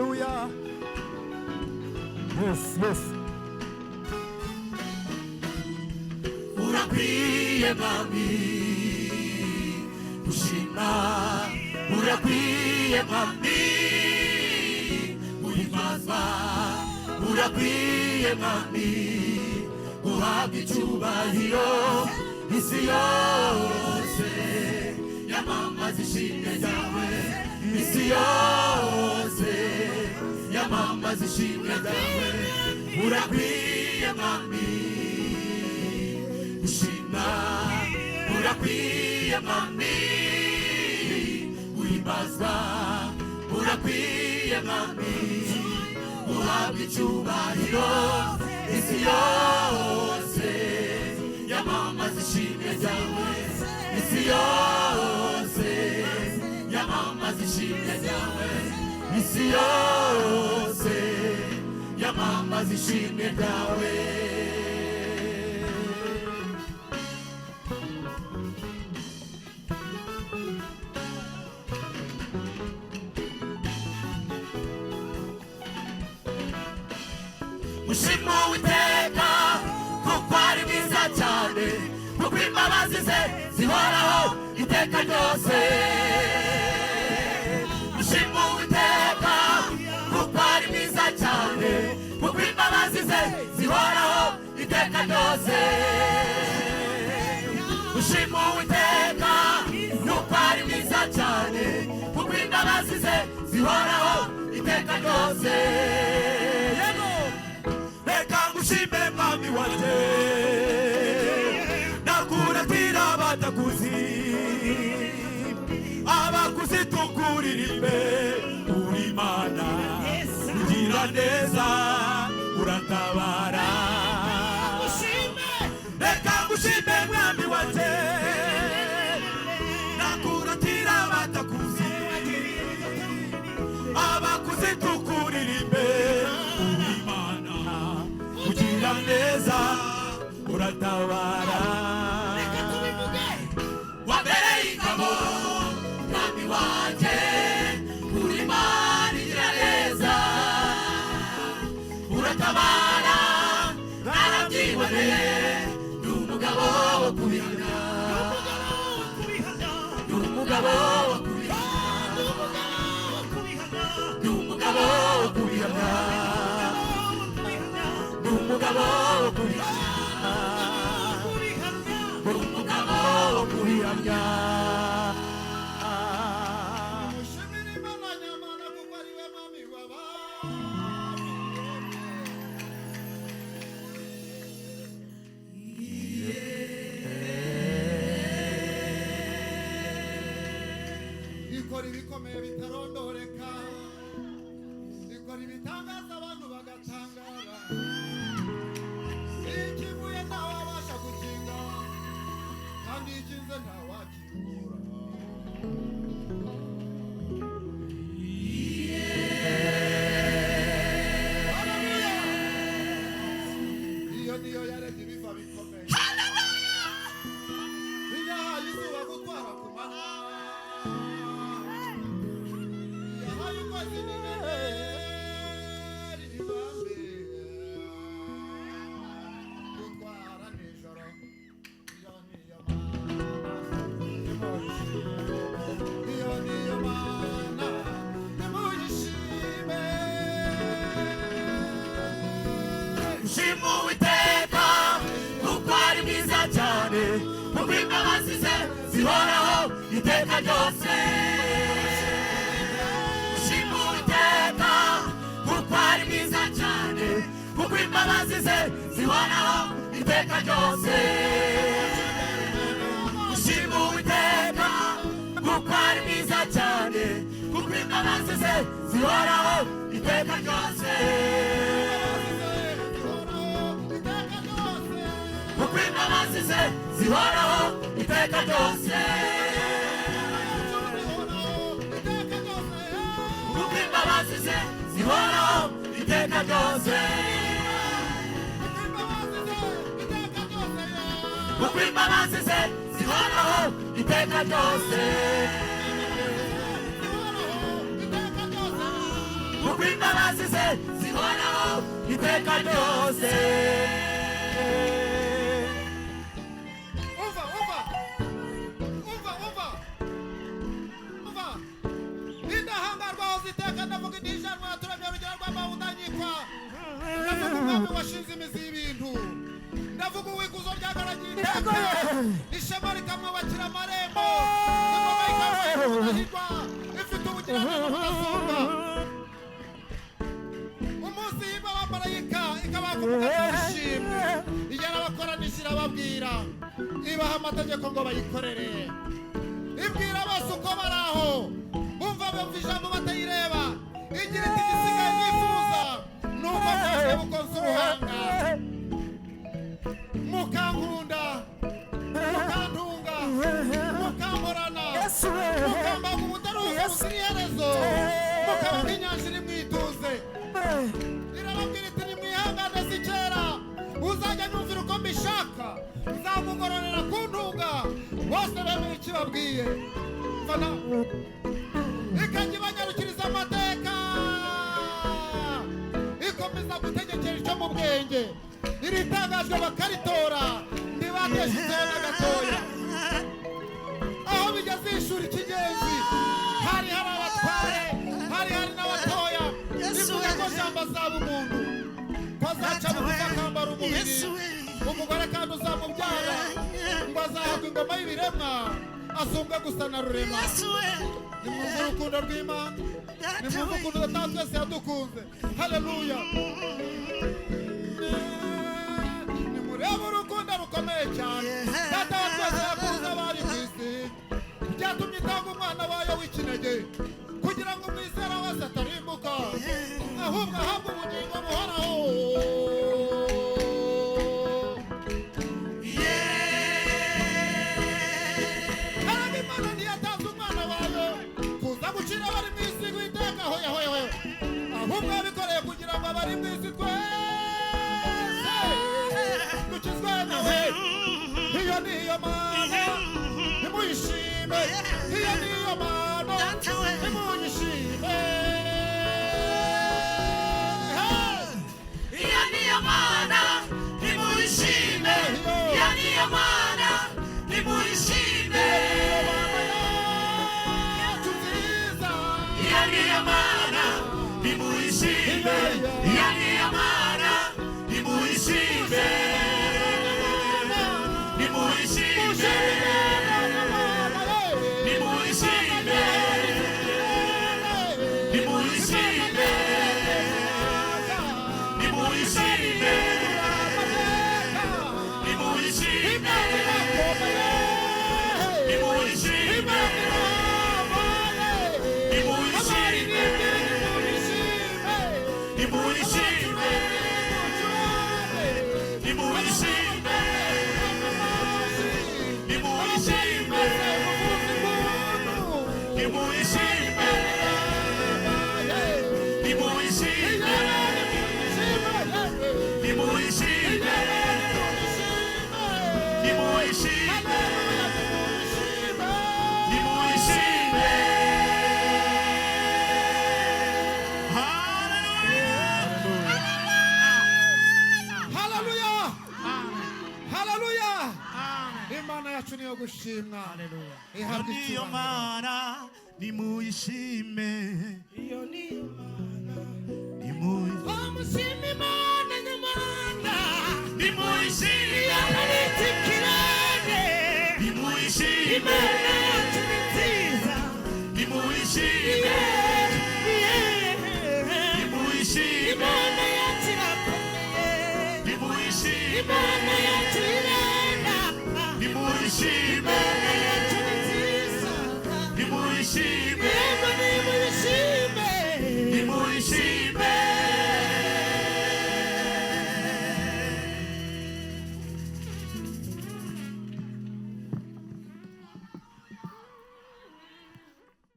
Hallelujah. Yes, yes. Urakwiye mwami ushima, urakwiye mwami uhimazwa, urakwiye mwami uhabwa icyubahiro, isi yose yamamaza ishimwe ryawe, isi yose yamamaza ishimwe ryawe. Urakwiye mwami ushima, urakwiye mwami uhimazwa, urakwiye mwami uhabwa icyubahiro, isi yose yamamaza ishimwe ryawe, isi yose yamamaza ishimwe ryawe, isi yose yamamaza ishimwe ryawe. Ushima Uwiteka kuko ari mwiza cyane, kuko imbabazi ze zihoraho iteka ryose. Ushima Uwiteka kuko ari mwiza cyane, kuko imbabazi ze zihoraho iteka ryose. Ushima Uwiteka kuko ari mwiza cyane, kuko imbabazi ze zihoraho iteka ryose. Ushime mwami wanje, nakuratira abatakuzi, abakuzi tukuririmbe. Uri Imana ugira neza, uratabara. Reka ngushime mwami wanje, nakuratira abatakuzi, abakuzi tukuririmbe. Neza uratabara. Wabereye ingabo mwami wanje, uri Imana igira neza, uratabara. Narabyiboneye, ni umugabo wo kubihamya, ni umugabo wo kubihamya, ni umugabo wo kubihamya, umugabo wo kubihamya, umugabo wo kubihamya. Mushimire Imana nyamana kuko ari we mwami w'abami. Ikora ibikomeye bitarondoreka, ikora ibitangaza abantu bagatangara. Ikivuye ntawe abasha gukinga, kandi ikinze ntawe akingura. Iyo niyo yaremye ibiva bikomeye, iyahaye izuba gutwara ku manywa, iyahaye ukwezi n'inyenyeri ibambe gutwara nijoro. Iyo niyo Mana nimuyishime. Ushima Uwiteka kuko ari mwiza cyane, kuko imbabazi ze zihoraho iteka ryose. Ushima Uwiteka kuko ari mwiza cyane, kuko imbabazi ze zihoraho iteka ryose. Ushima Uwiteka kuko ari mwiza cyane, kuko imbabazi ze zihoraho iteka ryose. Kuko imbabazi ze zihoraho iteka ryose. Kuko imbabazi ze zihoraho iteka ryose. Kuko imbabazi ze zihoraho iteka ryose. Kuko kuko imbabazi ze zihoraho iteka ryose. indahangarwa ziteka ndavuga indijanwa turamya urugero rw'amahudanyikwa ndavuga umwami washinze imizi y'ibintu ndavuga uwikuzo ryagaragiye iteka ishema rikamwubakira amarembo ingoma ikabahirwa ifite ubugiraneza budasumba umunsi yimba abamarayika ikabakuvuga ishimwe igera abakoranisha irababwira ibaha amategeko ngo bayikorere ibwira bose uko bari aho bumva bumva ijambo batayireba igira iti gisigaye nifuza nuko mwese mukonsa uruhanga mukankunda mukantunga mukamporana mukambanga ubutaruzi buzira iherezo mukaba nk'inyanja iri mwituze irababwira iti nimwihangane si kera uzajya nyumvira uko mbishaka nzamugororera kuntunga bose bemeye ikibabwiye mfana ikajya ibanyarukiriza amateka ikomeza gutegekera icyo mu bwenge iritangajwe bakaritora ntibateshizeho na gatoya aho bigeze ishuri cy'ingenzi hari abatware hari n'abatoya bivuga ko jambo azaba umuntu ko azaca bugufi akambara umubiri umugore kandi uzamubyara ngo azahabwa ingoma y'ibiremwa asumbwe gusa na rurema. nimwumve urukundo rw'Imana nimwumve ukuntu Data twese yadukunze. haleluya. nimurebe urukundo rukomeye cyane Data twese yakunze abari ku isi byatumye itanga umwana wayo w'ikinege kugira ngo umwizera wese atarimbuka ahubwo ahabwe ubugingo buhoraho. ahubwo yabikoreye kugira ngo abari mu isi twese dukizwe nawe. iyo niyo mana nimuyishime, iyo niyo mana nimuyishime, iyo niyo mana nimuyishime, iyo niyo mana nimuyishime, iyo niyo mana nimuyishime, iyo niyo mana nimuyishime, nimuyishime, nimuyishime, nimuyishime, nimuyishime, nimuyishime, nimuyishime, gushimwa. iyo mana nimuyishime, iyo niyo mana nimuyishime, mushime Imana nyamana nimuyishime, aritikirane nimuyishime, Imana yacu ni nziza, nimuyishime, nimuyishime, Imana yacu irakomeye, nimuyishime, Imana yacu irenda, nimuyishime.